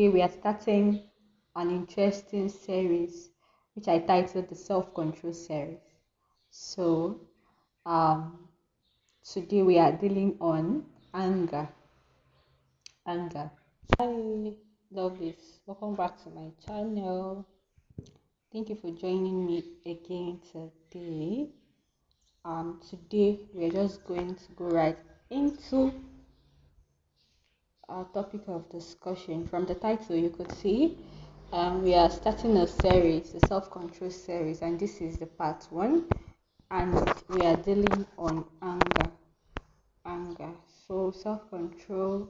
today we are starting an interesting series which I titled the self-control series. So um, today we are dealing on anger. Hi, lovies, welcome back to my channel. Thank you for joining me again today. Today we're just going to go right into our topic of discussion. From the title you could see we are starting a series, a self-control series, and this is the part 1, and we are dealing on anger. So self-control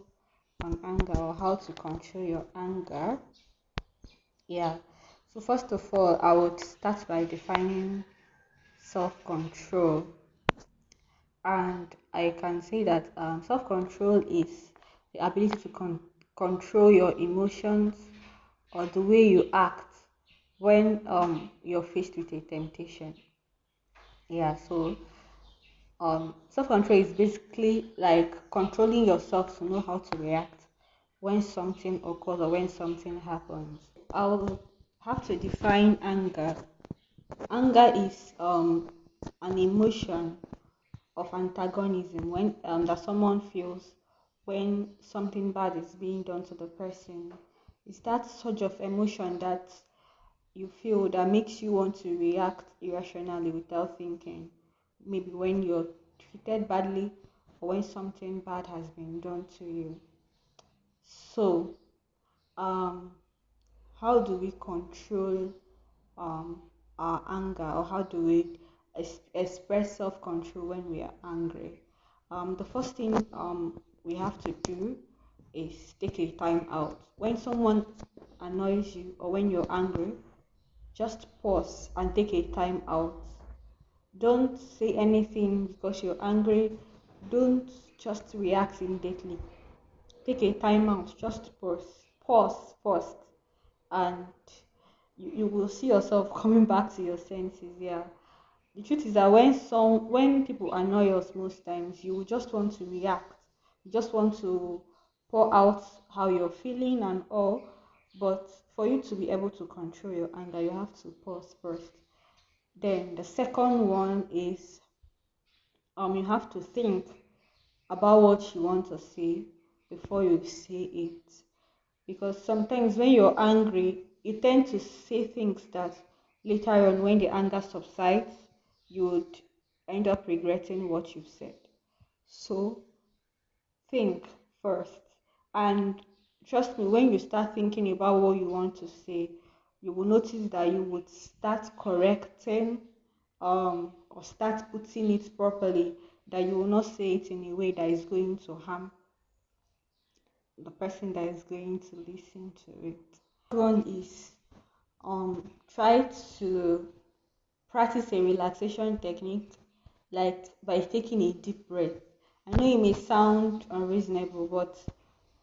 on anger, or how to control your anger. So first of all, I would start by defining self-control, and I can say that self-control is the ability to control your emotions or the way you act when you're faced with a temptation. So self-control is basically like controlling yourself to know how to react when something occurs or when something happens. I'll have to define anger. Anger is an emotion of antagonism when that someone feels when something bad is being done to the person. It's that surge of emotion that you feel that makes you want to react irrationally without thinking. Maybe when you're treated badly or when something bad has been done to you. So, how do we control um, our anger, or how do we express self-control when we are angry? The first thing we have to do is take a time out. When someone annoys you or when you're angry, just pause and take a time out. Don't say anything because you're angry. Don't just react immediately. Take a time out. Just pause first, and you will see yourself coming back to your senses. The truth is that when people annoy us most times, you will just want to react. You just want to pour out how you're feeling and all. But for you to be able to control your anger, you have to pause first. Then the second one is you have to think about what you want to say before you say it. Because sometimes when you're angry, you tend to say things that later on, when the anger subsides, you would end up regretting what you've said. So think first, and trust me, when you start thinking about what you want to say, you will notice that you would start correcting or start putting it properly, that you will not say it in a way that is going to harm the person that is going to listen to it. One is try to practice a relaxation technique, like by taking a deep breath. I know it may sound unreasonable, but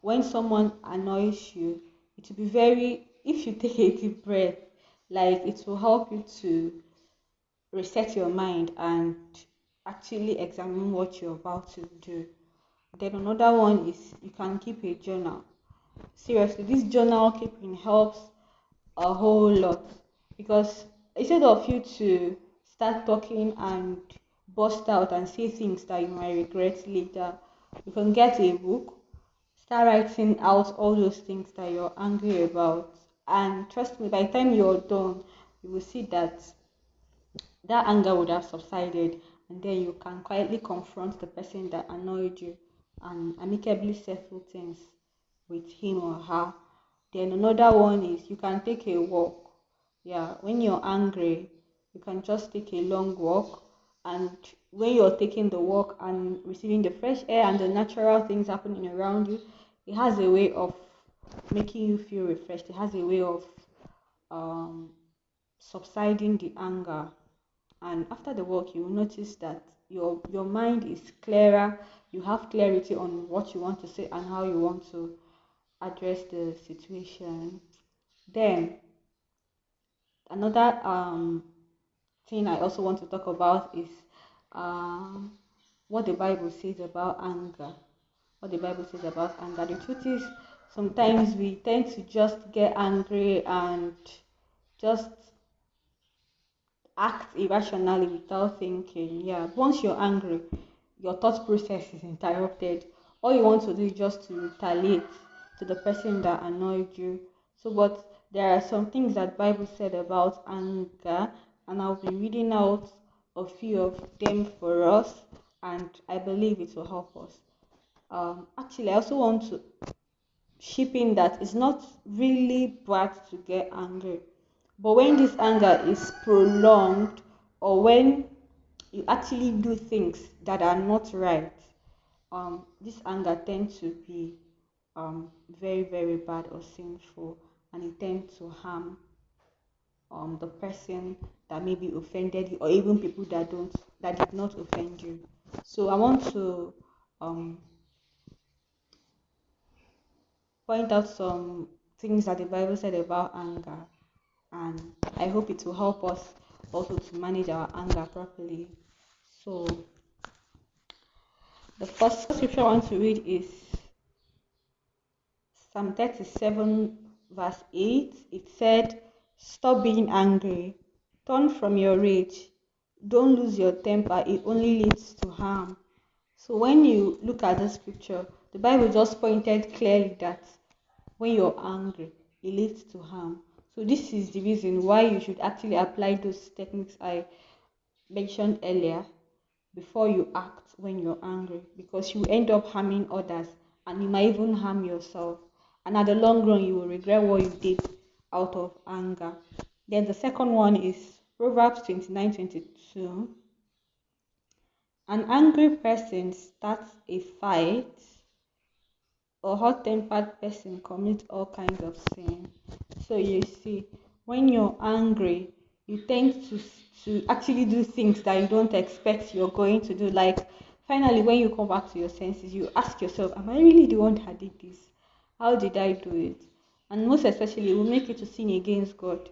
when someone annoys you, it will be very, if you take a deep breath, like it will help you to reset your mind and actually examine what you're about to do. Then another one is you can keep a journal. Seriously, this journal keeping helps a whole lot, because instead of you to start talking and burst out and say things that you might regret later, you can get a book, start writing out all those things that you're angry about, and trust me, by the time you're done, you will see that that anger would have subsided, and then you can quietly confront the person that annoyed you and amicably settle things with him or her. Then another one is you can take a walk. When you're angry, you can just take a long walk, and when you're taking the walk and receiving the fresh air and the natural things happening around you, it has a way of making you feel refreshed. It has a way of um, subsiding the anger, and after the walk you will notice that your mind is clearer. You have clarity on what you want to say and how you want to address the situation. Then another thing I also want to talk about is um what the Bible says about anger. The truth is, Sometimes we tend to just get angry and just act irrationally without thinking. Yeah, once you're angry, your thought process is interrupted. All you want to do is just to retaliate to the person that annoyed you. So, but there are some things that Bible said about anger, and I'll be reading out a few of them for us, and I believe it will help us. Actually, I also want to chip in that it's not really bad to get angry, but when this anger is prolonged, or when you actually do things that are not right, this anger tends to be very, very bad or sinful, and it tends to harm the person that maybe offended you, or even people that did not offend you. So I want to um, point out some things that the Bible said about anger, and I hope it will help us also to manage our anger properly. So the first scripture I want to read is Psalm 37, verse 8. It said, "Stop being angry, turn from your rage, don't lose your temper, it only leads to harm." So when you look at the scripture, the Bible just pointed clearly that when you're angry, it leads to harm. So this is the reason why you should actually apply those techniques I mentioned earlier before you act when you're angry, because you end up harming others, and you might even harm yourself, and at the long run you will regret what you did out of anger. Then the second one is Proverbs 29:22. An angry person starts a fight, a hot-tempered person commits all kinds of sin. So you see, when you're angry, you tend to actually do things that you don't expect you're going to do. Like, finally, when you come back to your senses, you ask yourself, am I really the one that did this? How did I do it? And most especially, it will make you to sin against God,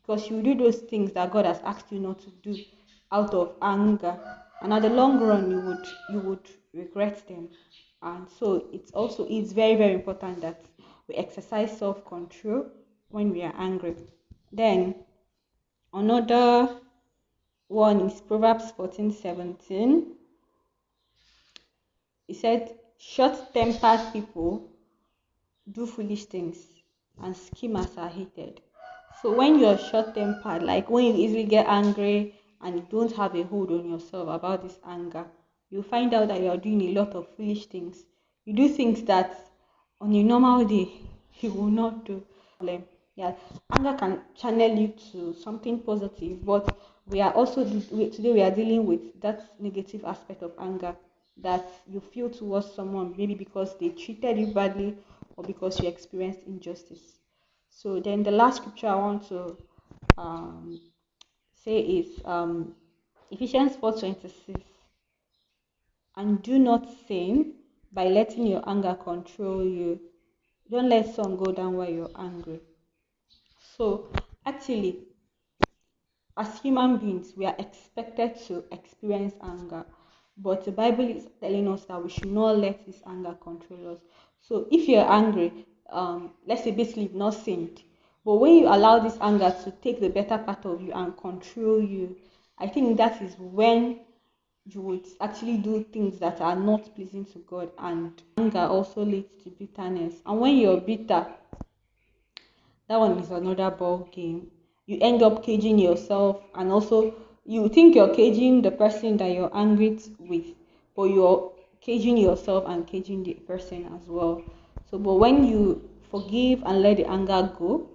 because you do those things that God has asked you not to do out of anger, and at the long run you would regret them. And so it's very, very important that we exercise self-control when we are angry. Then another one is Proverbs 14:17. It said, short-tempered people do foolish things, and schemers are hated. So when you're short tempered, like when you easily get angry and you don't have a hold on yourself about this anger, you find out that you're doing a lot of foolish things. You do things that on a normal day you will not do. Yeah, anger can channel you to something positive, but today we are dealing with that negative aspect of anger that you feel towards someone, maybe because they treated you badly or because you experienced injustice. So then the last scripture I want to um, say is Ephesians 4:26. And do not sin by letting your anger control you. Don't let sun go down while you're angry. So actually, as human beings, we are expected to experience anger, but the Bible is telling us that we should not let this anger control us. So if you're angry, let's say basically you've not sinned, but when you allow this anger to take the better part of you and control you, I think that is when you would actually do things that are not pleasing to God, and anger also leads to bitterness. And when you're bitter, that one is another ball game. You end up caging yourself, and also you think you're caging the person that you're angry with, but you're caging yourself and caging the person as well. So but when you forgive and let the anger go,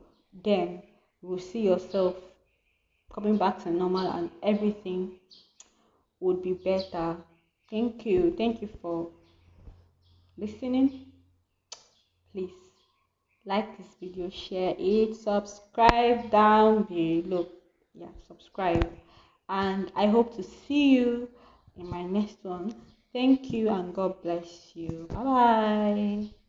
then you will see yourself coming back to normal, and everything would be better. Thank you for listening. Please like this video, share it, subscribe down below. Yeah, subscribe, and I hope to see you in my next one. Thank you, and God bless you. Bye bye.